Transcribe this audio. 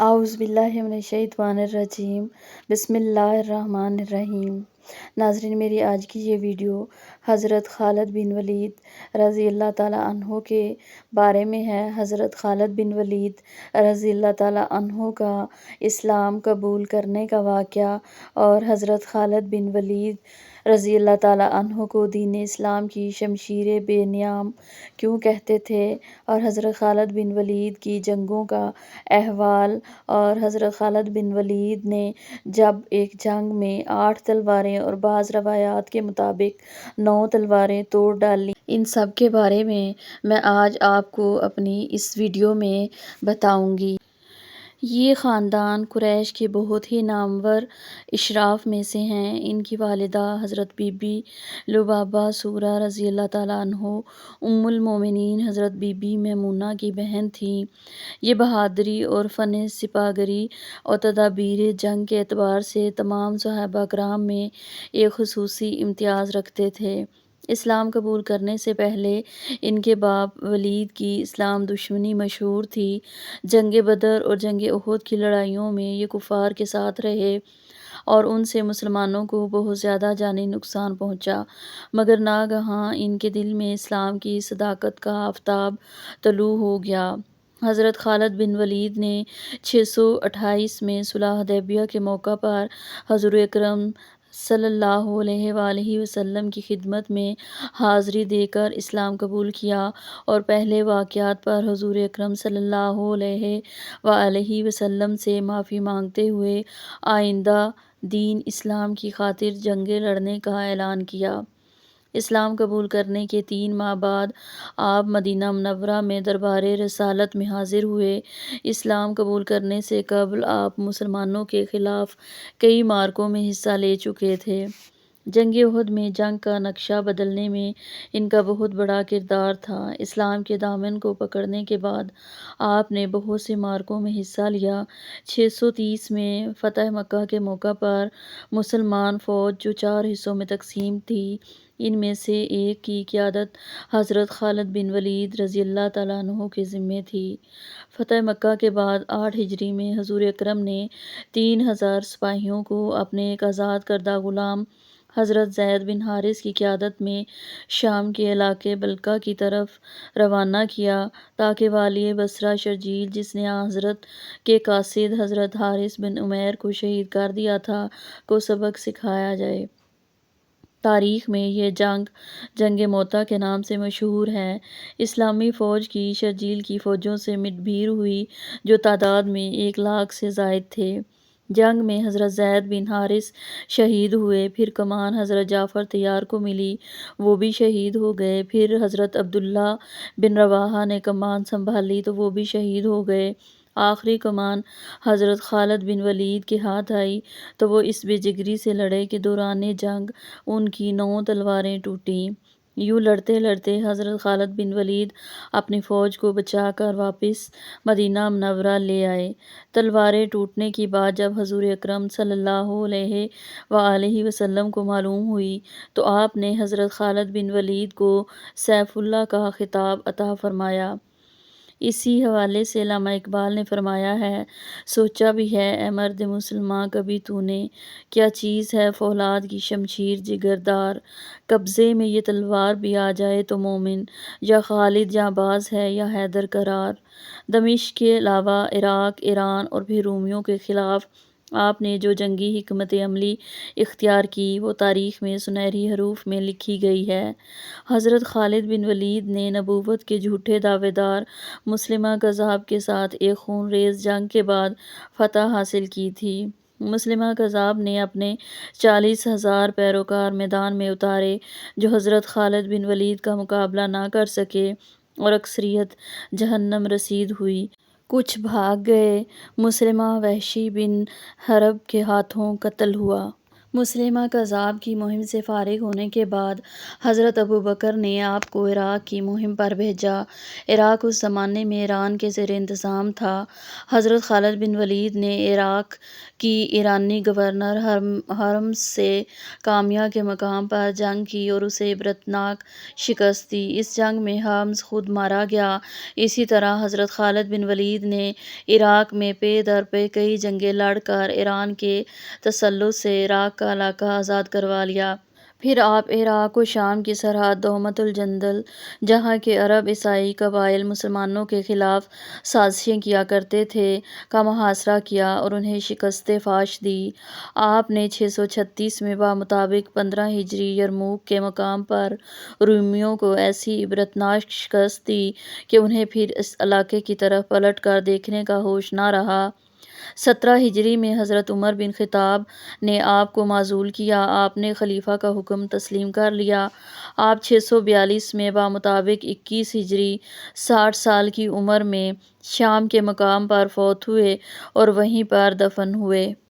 اعوذ باللہ من الشیطان الرجیم، بسم اللہ الرحمن الرحیم۔ ناظرین، میری آج کی یہ ویڈیو حضرت خالد بن ولید رضی اللہ تعالیٰ عنہ کے بارے میں ہے۔ حضرت خالد بن ولید رضی اللہ تعالیٰ عنہ کا اسلام قبول کرنے کا واقعہ اور حضرت خالد بن ولید رضی اللہ تعالیٰ عنہ کو دین اسلام کی شمشیر بے نیام کیوں کہتے تھے، اور حضرت خالد بن ولید کی جنگوں کا احوال، اور حضرت خالد بن ولید نے جب ایک جنگ میں 8 تلواریں اور بعض روایات کے مطابق 9 تلواریں توڑ ڈالیں، ان سب کے بارے میں آج آپ کو اپنی اس ویڈیو میں بتاؤں گی۔ یہ خاندان قریش کے بہت ہی نامور اشراف میں سے ہیں۔ ان کی والدہ حضرت بی بی لبابہ سورہ رضی اللہ تعالیٰ عنہ ام المومنین حضرت بی بی میمونہ کی بہن تھیں۔ یہ بہادری اور فن سپاہی اور تدابیر جنگ کے اعتبار سے تمام صحابہ کرام میں ایک خصوصی امتیاز رکھتے تھے۔ اسلام قبول کرنے سے پہلے ان کے باپ ولید کی اسلام دشمنی مشہور تھی۔ جنگ بدر اور جنگ احد کی لڑائیوں میں یہ کفار کے ساتھ رہے اور ان سے مسلمانوں کو بہت زیادہ جانی نقصان پہنچا، مگر ناگہاں ان کے دل میں اسلام کی صداقت کا آفتاب طلوع ہو گیا۔ حضرت خالد بن ولید نے 628 میں صلح حدیبیہ کے موقع پر حضور اکرم صلی اللہ علیہ وآلہ وسلم کی خدمت میں حاضری دے کر اسلام قبول کیا اور پہلے واقعات پر حضور اکرم صلی اللہ علیہ وآلہ وسلم سے معافی مانگتے ہوئے آئندہ دین اسلام کی خاطر جنگیں لڑنے کا اعلان کیا۔ اسلام قبول کرنے کے 3 ماہ بعد آپ مدینہ منورہ میں دربار رسالت میں حاضر ہوئے۔ اسلام قبول کرنے سے قبل آپ مسلمانوں کے خلاف کئی معرکوں میں حصہ لے چکے تھے۔ جنگ احد میں جنگ کا نقشہ بدلنے میں ان کا بہت بڑا کردار تھا۔ اسلام کے دامن کو پکڑنے کے بعد آپ نے بہت سی معرکوں میں حصہ لیا۔ 630 میں فتح مکہ کے موقع پر مسلمان فوج جو 4 حصوں میں تقسیم تھی، ان میں سے ایک کی قیادت حضرت خالد بن ولید رضی اللہ تعالیٰ عنہ کے ذمے تھی۔ فتح مکہ کے بعد 8 ہجری میں حضور اکرم نے 3000 سپاہیوں کو اپنے ایک آزاد کردہ غلام حضرت زید بن حارث کی قیادت میں شام کے علاقے بلقا کی طرف روانہ کیا تاکہ والی بصرہ شرجیل، جس نے حضرت کے قاصد حضرت حارث بن عمیر کو شہید کر دیا تھا، کو سبق سکھایا جائے۔ تاریخ میں یہ جنگ موتا کے نام سے مشہور ہے۔ اسلامی فوج کی شرجیل کی فوجوں سے مٹ بھیڑ ہوئی، جو تعداد میں 1 لاکھ سے زائد تھے۔ جنگ میں حضرت زید بن حارث شہید ہوئے، پھر کمان حضرت جعفر طیار کو ملی، وہ بھی شہید ہو گئے۔ پھر حضرت عبداللہ بن رواحہ نے کمان سنبھالی تو وہ بھی شہید ہو گئے۔ آخری کمان حضرت خالد بن ولید کے ہاتھ آئی تو وہ اس بے جگری سے لڑے کہ دوران جنگ ان کی 9 تلواریں ٹوٹیں۔ یوں لڑتے لڑتے حضرت خالد بن ولید اپنی فوج کو بچا کر واپس مدینہ منورہ لے آئے۔ تلواریں ٹوٹنے کی بات جب حضور اکرم صلی اللہ علیہ وآلہ وسلم کو معلوم ہوئی تو آپ نے حضرت خالد بن ولید کو سیف اللہ کا خطاب عطا فرمایا۔ اسی حوالے سے علامہ اقبال نے فرمایا ہے: سوچا بھی ہے اے مرد مسلماں کبھی تو نے، کیا چیز ہے فولاد کی شمشیر جگردار، قبضے میں یہ تلوار بھی آ جائے تو مومن، یا خالد جاں باز ہے یا حیدر کرار۔ دمشق کے علاوہ عراق، ایران اور پھر رومیوں کے خلاف آپ نے جو جنگی حکمت عملی اختیار کی، وہ تاریخ میں سنہری حروف میں لکھی گئی ہے۔ حضرت خالد بن ولید نے نبوت کے جھوٹے دعوے دار مسلمہ کذاب کے ساتھ ایک خون ریز جنگ کے بعد فتح حاصل کی تھی۔ مسلمہ کذاب نے اپنے 40,000 پیروکار میدان میں اتارے جو حضرت خالد بن ولید کا مقابلہ نہ کر سکے اور اکثریت جہنم رسید ہوئی۔ کچھ بھاگ گئے۔ مسلمہ وحشی بن حرب کے ہاتھوں قتل ہوا۔ مسلمہ کذاب کی مہم سے فارغ ہونے کے بعد حضرت ابوبکر نے آپ کو عراق کی مہم پر بھیجا۔ عراق اس زمانے میں ایران کے زیر انتظام تھا۔ حضرت خالد بن ولید نے عراق کی ایرانی گورنر ہرمز سے کامیا کے مقام پر جنگ کی اور اسے عبرتناک شکست دی۔ اس جنگ میں ہرمز خود مارا گیا۔ اسی طرح حضرت خالد بن ولید نے عراق میں پے در پے کئی جنگیں لڑ کر ایران کے تسلط سے عراق کا علاقہ آزاد کروا لیا۔ پھر آپ عراق و شام کی سرحد دومت الجندل، جہاں کے عرب عیسائی قبائل مسلمانوں کے خلاف سازشیں کیا کرتے تھے، کا محاصرہ کیا اور انہیں شکست فاش دی۔ آپ نے 636 میں بمطابق 15 ہجری یرموک کے مقام پر رومیوں کو ایسی عبرتناک شکست دی کہ انہیں پھر اس علاقے کی طرف پلٹ کر دیکھنے کا ہوش نہ رہا۔ 17 ہجری میں حضرت عمر بن خطاب نے آپ کو معزول کیا۔ آپ نے خلیفہ کا حکم تسلیم کر لیا۔ آپ 642 میں بمطابق 21 ہجری 60 سال کی عمر میں شام کے مقام پر فوت ہوئے اور وہیں پر دفن ہوئے۔